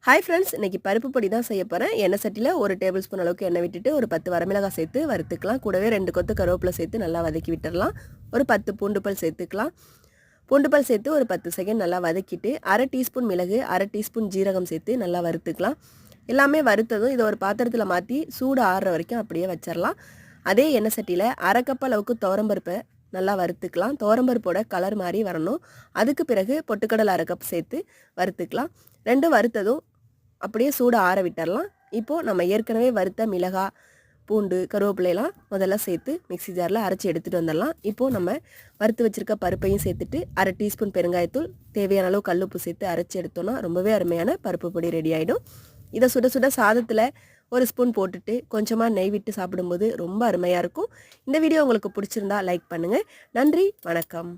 Hi friends, இன்னைக்கு பருப்பு பொடி தான் செய்ய போகிறேன். எண்ணெய் சட்டியில் 1 டேபிள் ஸ்பூன் அளவுக்கு எண்ணெய் விட்டுட்டு ஒரு 10 வரமிளகாய் சேர்த்து வறுத்துக்கலாம். கூடவே 2 கொத்து கருவேப்பிலை சேர்த்து நல்லா வதக்கி விட்டுடலாம். ஒரு 10 பூண்டு பல் சேர்த்துக்கலாம். பூண்டு பல் சேர்த்து ஒரு 10 செகண்ட் நல்லா வதக்கிட்டு 1/2 டீஸ்பூன் மிளகு, 1/2 டீஸ்பூன் ஜீரகம் சேர்த்து நல்லா வறுத்துக்கலாம். எல்லாமே வறுத்ததும் இதை ஒரு பாத்திரத்தில் மாற்றி சூடு ஆறுற வரைக்கும் அப்படியே வச்சிடலாம். அதே எண்ணெய் சட்டியில் 1/2 கப் அளவுக்கு துவரம்பருப்பை நல்லா வறுத்துக்கலாம். துவரம்பருப்போட கலர் மாதிரி வரணும். அதுக்கு பிறகு பொட்டுக்கடலை 1/2 கப் சேர்த்து வறுத்துக்கலாம். ரெண்டும் வறுத்ததும் அப்படியே சூடு ஆற விட்டுறலாம். இப்போது நம்ம ஏற்கனவே வறுத்த மிளகாய், பூண்டு, கருவேப்பிலையெல்லாம் முதல்ல சேர்த்து மிக்ஸி ஜாரில் அரைச்சி எடுத்துகிட்டு வந்துடலாம். இப்போது நம்ம வறுத்து வச்சுருக்க பருப்பையும் சேர்த்துட்டு 1/2 டீஸ்பூன் பெருங்காயத்தூள், தேவையான அளவு கல்லுப்பு சேர்த்து அரைச்சி எடுத்தோன்னா ரொம்பவே அருமையான பருப்பு பொடி ரெடி ஆகிடும். இதை சுட சுட சாதத்தில் 1 ஸ்பூன் போட்டுட்டு கொஞ்சமாக நெய் விட்டு சாப்பிடும்போது ரொம்ப அருமையாக இருக்கும். இந்த வீடியோ உங்களுக்கு பிடிச்சிருந்தா லைக் பண்ணுங்கள். நன்றி, வணக்கம்.